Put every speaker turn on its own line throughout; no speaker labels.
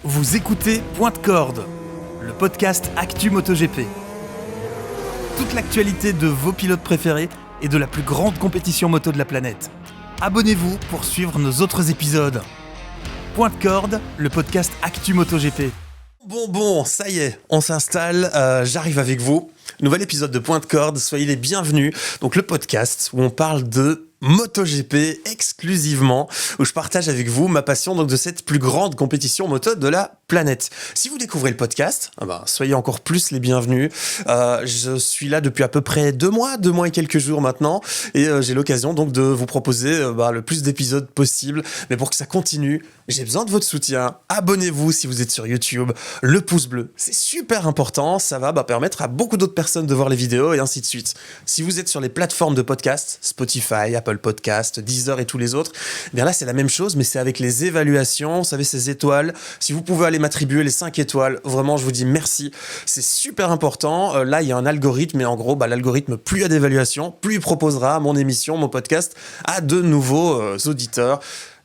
Vous écoutez Point de Corde, le podcast Actu MotoGP. Toute l'actualité de vos pilotes préférés et de la plus grande compétition moto de la planète. Abonnez-vous pour suivre nos autres épisodes. Point de Corde, le podcast Actu MotoGP.
Bon, ça y est, on s'installe, j'arrive avec vous. Nouvel épisode de Point de Corde, soyez les bienvenus. Donc le podcast où on parle de MotoGP exclusivement, où je partage avec vous ma passion donc de cette plus grande compétition moto de la planète. Si vous découvrez le podcast, soyez encore plus les bienvenus. Je suis là depuis à peu près 2 mois et quelques jours maintenant, et j'ai l'occasion donc de vous proposer le plus d'épisodes possible. Mais pour que ça continue, j'ai besoin de votre soutien. Abonnez-vous si vous êtes sur YouTube, le pouce bleu, c'est super important, ça va permettre à beaucoup d'autres personnes de voir les vidéos et ainsi de suite. Si vous êtes sur les plateformes de podcast, Spotify, Apple Podcast, Deezer et tous les autres, bien là c'est la même chose, mais c'est avec les évaluations, vous savez, ces étoiles. Si vous pouvez aller m'attribuer les 5 étoiles, vraiment je vous dis merci, c'est super important. Là il y a un algorithme, et en gros l'algorithme, plus il y a d'évaluations, plus il proposera mon émission, mon podcast à de nouveaux auditeurs,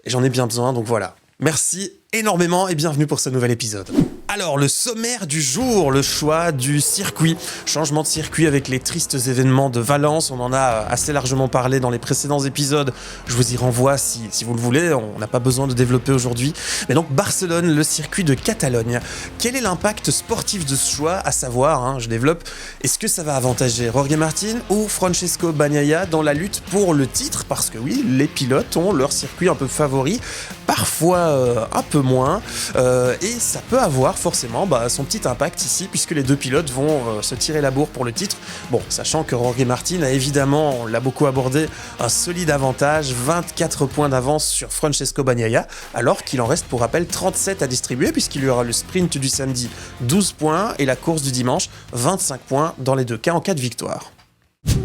et j'en ai bien besoin, donc voilà. Merci énormément et bienvenue pour ce nouvel épisode. Alors, le sommaire du jour, le choix du circuit. Changement de circuit avec les tristes événements de Valence. On en a assez largement parlé dans les précédents épisodes. Je vous y renvoie si vous le voulez. On n'a pas besoin de développer aujourd'hui. Mais donc, Barcelone, le circuit de Catalogne. Quel est l'impact sportif de ce choix? À savoir, je développe, est-ce que ça va avantager Jorge Martin ou Francesco Bagnaia dans la lutte pour le titre? Parce que oui, les pilotes ont leur circuit un peu favori, parfois un peu moins, et ça peut avoir forcément son petit impact ici, puisque les deux pilotes vont se tirer la bourre pour le titre. Bon, sachant que Jorge Martin a évidemment, on l'a beaucoup abordé, un solide avantage, 24 points d'avance sur Francesco Bagnaia, alors qu'il en reste pour rappel 37 à distribuer, puisqu'il y aura le sprint du samedi 12 points et la course du dimanche 25 points dans les deux cas en cas de victoire.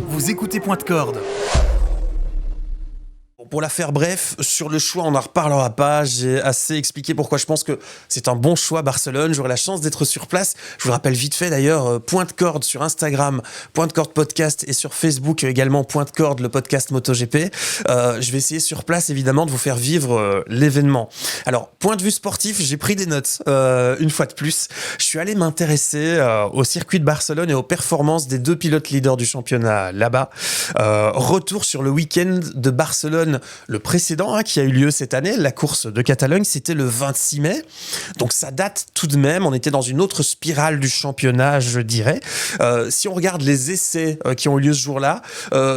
Vous écoutez Point de Corde.
Pour la faire bref, sur le choix, on n'en reparlera pas. J'ai assez expliqué pourquoi je pense que c'est un bon choix Barcelone. J'aurai la chance d'être sur place. Je vous le rappelle vite fait d'ailleurs, Point de Corde sur Instagram, Point de Corde Podcast, et sur Facebook également Point de Corde, le podcast MotoGP. Je vais essayer sur place évidemment de vous faire vivre l'événement. Alors, point de vue sportif, j'ai pris des notes une fois de plus. Je suis allé m'intéresser au circuit de Barcelone et aux performances des 2 pilotes leaders du championnat là-bas. Retour sur le week-end de Barcelone, le précédent qui a eu lieu cette année, la course de Catalogne, c'était le 26 mai. Donc ça date tout de même, on était dans une autre spirale du championnat, je dirais. Si on regarde les essais qui ont eu lieu ce jour-là,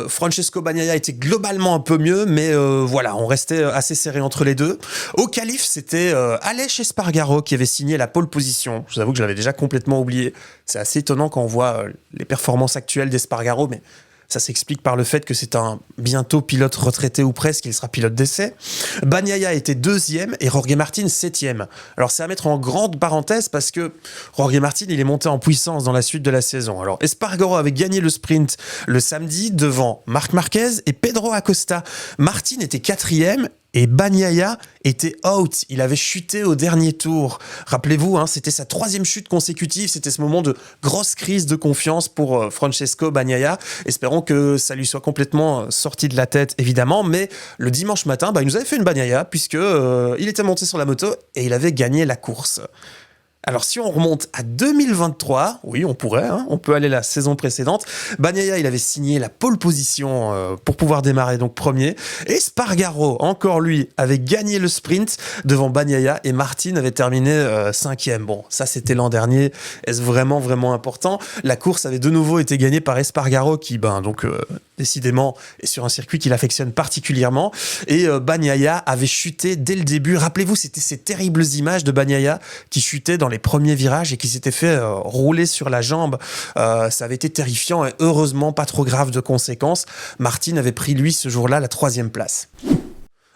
Francesco Bagnaia était globalement un peu mieux, mais on restait assez serré entre les deux. Au qualif, c'était Aleix Espargaro qui avait signé la pole position. Je vous avoue que je l'avais déjà complètement oublié. C'est assez étonnant quand on voit les performances actuelles d'Espargaro, mais ça s'explique par le fait que c'est un bientôt pilote retraité ou presque, il sera pilote d'essai. Bagnaia était 2e et Jorge Martin 7e. Alors c'est à mettre en grande parenthèse parce que Jorge Martin, il est monté en puissance dans la suite de la saison. Alors Espargaro avait gagné le sprint le samedi devant Marc Marquez et Pedro Acosta. Martin était 4e et Bagnaia était out, il avait chuté au dernier tour. Rappelez-vous, c'était sa 3e chute consécutive, c'était ce moment de grosse crise de confiance pour Francesco Bagnaia. Espérons que ça lui soit complètement sorti de la tête, évidemment, mais le dimanche matin, il nous avait fait une Bagnaia, puisque il était monté sur la moto et il avait gagné la course. Alors si on remonte à 2023, oui on pourrait, on peut aller la saison précédente, Bagnaia il avait signé la pole position pour pouvoir démarrer donc premier, et Espargaro, encore lui, avait gagné le sprint devant Bagnaia et Martin avait terminé 5e. Bon, ça c'était l'an dernier, est-ce vraiment important? La course avait de nouveau été gagnée par Espargaro qui décidément est sur un circuit qu'il affectionne particulièrement, et Bagnaia avait chuté dès le début. Rappelez-vous, c'était ces terribles images de Bagnaia qui chutait dans les premiers virages et qui s'était fait rouler sur la jambe. Ça avait été terrifiant et heureusement pas trop grave de conséquences. Martin avait pris lui ce jour-là la 3e place.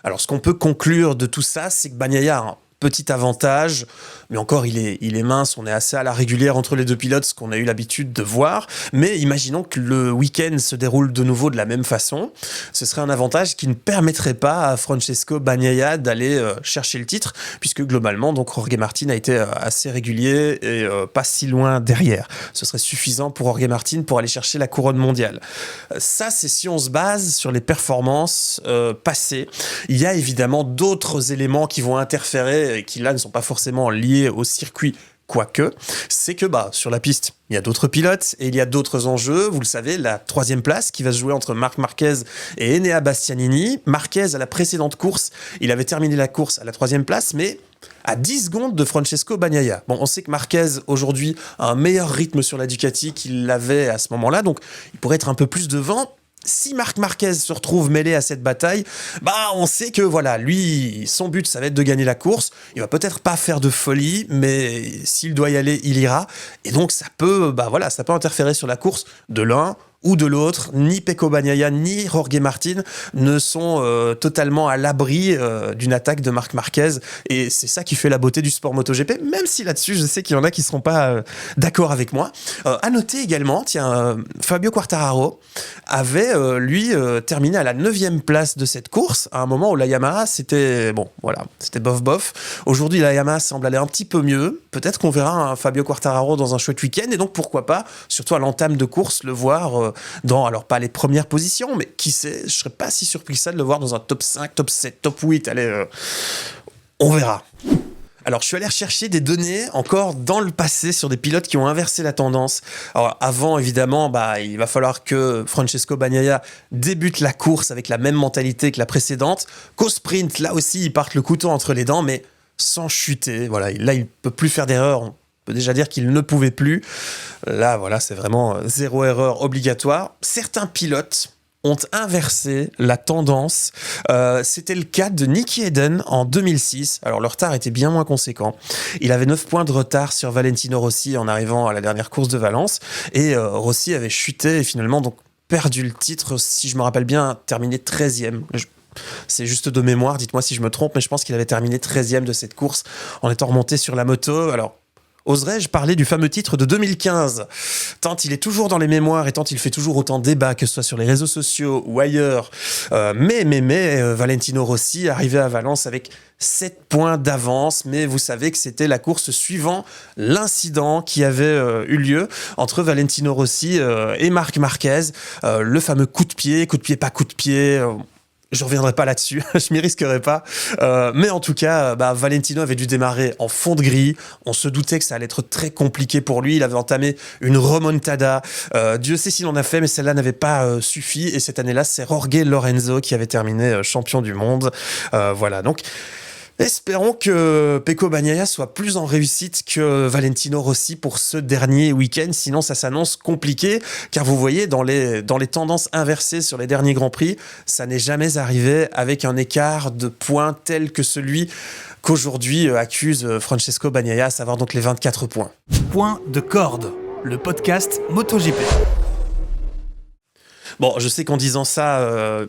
Alors ce qu'on peut conclure de tout ça, c'est que Bagnaia a un petit avantage, mais encore il est mince, on est assez à la régulière entre les deux pilotes, ce qu'on a eu l'habitude de voir, mais imaginons que le week-end se déroule de nouveau de la même façon, ce serait un avantage qui ne permettrait pas à Francesco Bagnaia d'aller chercher le titre, puisque globalement donc Jorge Martin a été assez régulier et pas si loin derrière. Ce serait suffisant pour Jorge Martin pour aller chercher la couronne mondiale. Ça c'est si on se base sur les performances passées. Il y a évidemment d'autres éléments qui vont interférer et qui là ne sont pas forcément liés au circuit, quoique, c'est que sur la piste, il y a d'autres pilotes et il y a d'autres enjeux. Vous le savez, la 3e place qui va se jouer entre Marc Marquez et Enea Bastianini. Marquez, à la précédente course, il avait terminé la course à la 3e place, mais à 10 secondes de Francesco Bagnaia. Bon, on sait que Marquez, aujourd'hui, a un meilleur rythme sur la Ducati qu'il l'avait à ce moment-là, donc il pourrait être un peu plus devant. Si Marc Marquez se retrouve mêlé à cette bataille, on sait que voilà, lui, son but, ça va être de gagner la course. Il va peut-être pas faire de folie, mais s'il doit y aller, il ira. Et donc, ça peut interférer sur la course de l'un ou de l'autre. Ni Pecco Bagnaia ni Jorge Martin ne sont totalement à l'abri d'une attaque de Marc Marquez, et c'est ça qui fait la beauté du sport MotoGP, même si là-dessus je sais qu'il y en a qui seront pas d'accord avec moi. À noter également, Fabio Quartararo avait terminé à la 9e place de cette course, à un moment où la Yamaha c'était bof. Aujourd'hui la Yamaha semble aller un petit peu mieux, peut-être qu'on verra un Fabio Quartararo dans un chouette week-end, et donc pourquoi pas, surtout à l'entame de course, le voir dans, alors pas les premières positions, mais qui sait, je serais pas si surpris que ça de le voir dans un top 5, top 7, top 8, allez, on verra. Alors, je suis allé rechercher des données encore dans le passé sur des pilotes qui ont inversé la tendance. Alors, avant, évidemment, il va falloir que Francesco Bagnaia débute la course avec la même mentalité que la précédente. Qu'au sprint, là aussi, ils partent le couteau entre les dents, mais sans chuter. Voilà, là, il peut plus faire d'erreur. On peut déjà dire qu'il ne pouvait plus. Là, voilà, c'est vraiment zéro erreur obligatoire. Certains pilotes ont inversé la tendance. C'était le cas de Nicky Hayden en 2006. Alors, le retard était bien moins conséquent. Il avait 9 points de retard sur Valentino Rossi en arrivant à la dernière course de Valence. Et Rossi avait chuté et finalement donc perdu le titre, si je me rappelle bien, terminé 13e. C'est juste de mémoire, dites-moi si je me trompe, mais je pense qu'il avait terminé 13e de cette course en étant remonté sur la moto. Alors, oserais-je parler du fameux titre de 2015 ? Tant il est toujours dans les mémoires et tant il fait toujours autant débat, que ce soit sur les réseaux sociaux ou ailleurs. Mais, Valentino Rossi arrivait à Valence avec 7 points d'avance, mais vous savez que c'était la course suivant l'incident qui avait eu lieu entre Valentino Rossi et Marc Marquez. Le fameux coup de pied, pas coup de pied... Je reviendrai pas là-dessus, je m'y risquerai pas. Mais en tout cas, Valentino avait dû démarrer en fond de grille. On se doutait que ça allait être très compliqué pour lui. Il avait entamé une remontada. Dieu sait s'il en a fait, mais celle-là n'avait pas suffi. Et cette année-là, c'est Jorge Lorenzo qui avait terminé champion du monde. Voilà, donc... espérons que Pecco Bagnaia soit plus en réussite que Valentino Rossi pour ce dernier week-end, sinon ça s'annonce compliqué, car vous voyez, dans les tendances inversées sur les derniers Grands Prix, ça n'est jamais arrivé avec un écart de points tel que celui qu'aujourd'hui accuse Francesco Bagnaia, à savoir donc les 24 points.
Point de corde, le podcast MotoGP.
Bon, je sais qu'en disant ça,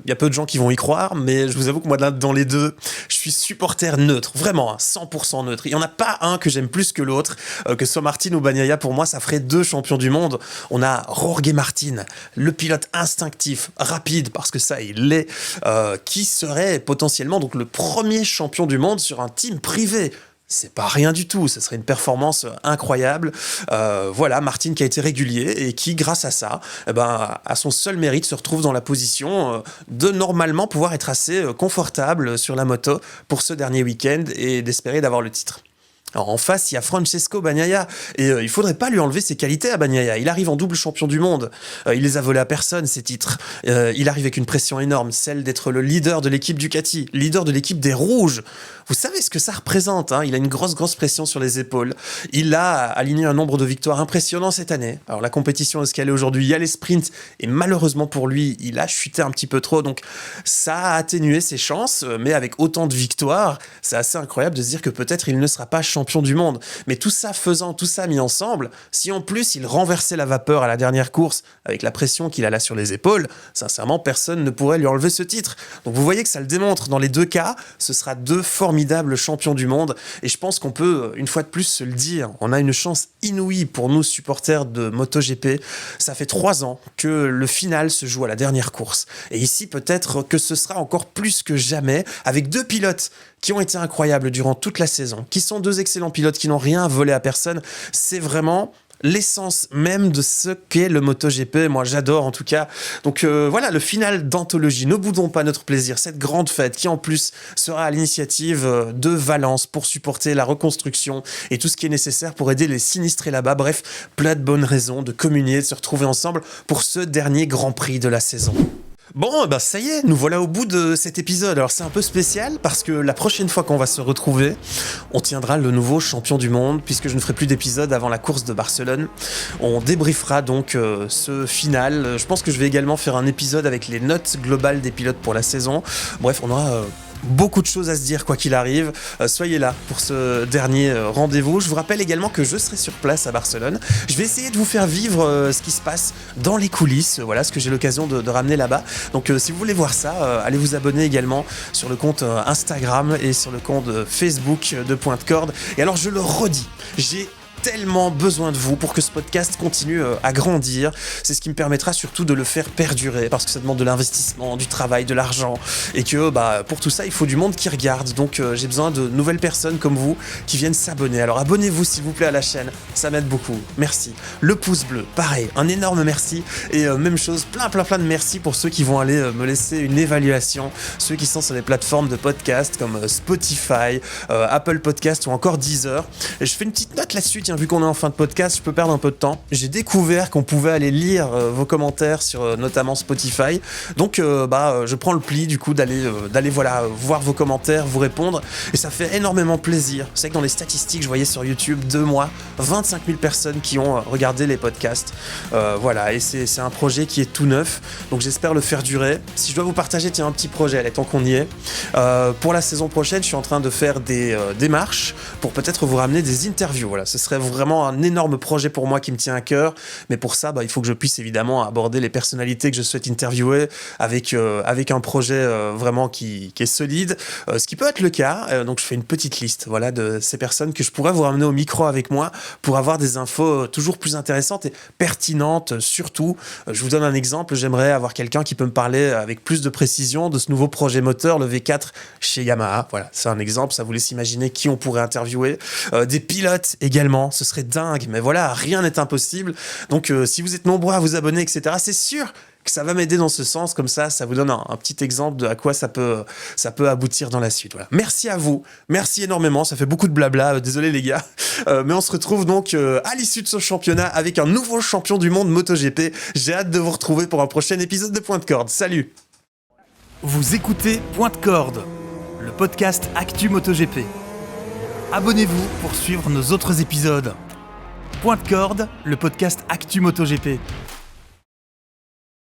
y a peu de gens qui vont y croire, mais je vous avoue que moi, dans les deux, je suis supporter neutre, vraiment, 100% neutre. Il n'y en a pas un que j'aime plus que l'autre, que ce soit Martin ou Bagnaia. Pour moi, ça ferait 2 champions du monde. On a Jorge Martin, le pilote instinctif, rapide, parce que ça, il l'est, qui serait potentiellement donc le premier champion du monde sur un team privé. C'est pas rien du tout, ce serait une performance incroyable. Voilà, Martin qui a été régulier et qui, grâce à ça, à son seul mérite, se retrouve dans la position de normalement pouvoir être assez confortable sur la moto pour ce dernier week-end et d'espérer d'avoir le titre. Alors en face, il y a Francesco Bagnaia, et il faudrait pas lui enlever ses qualités à Bagnaia. Il arrive en double champion du monde, il les a volés à personne, ces titres. Il arrive avec une pression énorme, celle d'être le leader de l'équipe Ducati, leader de l'équipe des Rouges. Vous savez ce que ça représente, hein. Il a une grosse pression sur les épaules. Il a aligné un nombre de victoires impressionnant cette année. Alors la compétition est ce qu'elle est aujourd'hui, il y a les sprints, et malheureusement pour lui, il a chuté un petit peu trop, donc ça a atténué ses chances, mais avec autant de victoires, c'est assez incroyable de se dire que peut-être il ne sera pas champion du monde. Mais tout ça mis ensemble, si en plus il renversait la vapeur à la dernière course avec la pression qu'il a là sur les épaules, sincèrement personne ne pourrait lui enlever ce titre. Donc vous voyez que ça le démontre, dans les 2 cas, ce sera 2 formidables champions du monde, et je pense qu'on peut une fois de plus se le dire, on a une chance inouïe pour nous supporters de MotoGP. Ça fait 3 ans que le final se joue à la dernière course, et ici peut-être que ce sera encore plus que jamais, avec 2 pilotes qui ont été incroyables durant toute la saison, qui sont 2 excellents pilotes qui n'ont rien volé à personne. C'est vraiment l'essence même de ce qu'est le MotoGP. Moi, j'adore en tout cas. Donc voilà, le final d'anthologie. Ne boudons pas notre plaisir. Cette grande fête qui en plus sera à l'initiative de Valence pour supporter la reconstruction et tout ce qui est nécessaire pour aider les sinistrés là-bas. Bref, plein de bonnes raisons de communier, de se retrouver ensemble pour ce dernier Grand Prix de la saison. Bon, bah ça y est, nous voilà au bout de cet épisode. Alors c'est un peu spécial parce que la prochaine fois qu'on va se retrouver, on tiendra le nouveau champion du monde puisque je ne ferai plus d'épisode avant la course de Barcelone. On débriefera donc ce final. Je pense que je vais également faire un épisode avec les notes globales des pilotes pour la saison. Bref, on aura beaucoup de choses à se dire quoi qu'il arrive. Soyez là pour ce dernier rendez-vous. Je vous rappelle également que je serai sur place à Barcelone. Je vais essayer de vous faire vivre ce qui se passe dans les coulisses, voilà ce que j'ai l'occasion de ramener là-bas. Donc si vous voulez voir ça, allez vous abonner également sur le compte Instagram et sur le compte Facebook de Pointe Corde. Et alors je le redis, j'ai tellement besoin de vous pour que ce podcast continue à grandir. C'est ce qui me permettra surtout de le faire perdurer parce que ça demande de l'investissement, du travail, de l'argent et que pour tout ça il faut du monde qui regarde. Donc j'ai besoin de nouvelles personnes comme vous qui viennent s'abonner. Alors abonnez-vous s'il vous plaît à la chaîne, ça m'aide beaucoup. Merci. Le pouce bleu, pareil, un énorme merci et même chose, plein de merci pour ceux qui vont aller me laisser une évaluation, ceux qui sont sur les plateformes de podcast comme Spotify, Apple Podcast ou encore Deezer. Et je fais une petite note là-dessus. Tiens, vu qu'on est en fin de podcast, je peux perdre un peu de temps. J'ai découvert qu'on pouvait aller lire vos commentaires sur notamment Spotify. Donc je prends le pli du coup d'aller voir vos commentaires, vous répondre et ça fait énormément plaisir. C'est que dans les statistiques, je voyais sur YouTube 2 mois, 25 000 personnes qui ont regardé les podcasts. Voilà, et c'est un projet qui est tout neuf. Donc j'espère le faire durer. Si je dois vous partager un petit projet, allez, tant qu'on y est. Pour la saison prochaine, je suis en train de faire des démarches pour peut-être vous ramener des interviews. Voilà, ce serait vraiment un énorme projet pour moi qui me tient à cœur, mais pour ça il faut que je puisse évidemment aborder les personnalités que je souhaite interviewer avec un projet vraiment qui est solide, ce qui peut être le cas. Donc je fais une petite liste de ces personnes que je pourrais vous ramener au micro avec moi pour avoir des infos toujours plus intéressantes et pertinentes. Surtout, je vous donne un exemple, j'aimerais avoir quelqu'un qui peut me parler avec plus de précision de ce nouveau projet moteur, le V4 chez Yamaha. Voilà, c'est un exemple, ça vous laisse imaginer qui on pourrait interviewer. Des pilotes également, ce serait dingue, mais voilà, rien n'est impossible. Donc si vous êtes nombreux à vous abonner, etc., c'est sûr que ça va m'aider dans ce sens, comme ça vous donne un petit exemple de à quoi ça peut aboutir dans la suite. Voilà. Merci à vous, merci énormément, ça fait beaucoup de blabla, désolé les gars, mais on se retrouve donc à l'issue de ce championnat avec un nouveau champion du monde MotoGP. J'ai hâte de vous retrouver pour un prochain épisode de Pointe Corde. Salut!
Vous écoutez Pointe Corde, le podcast Actu MotoGP. Abonnez-vous pour suivre nos autres épisodes. Pointe Corde, le podcast Actu MotoGP.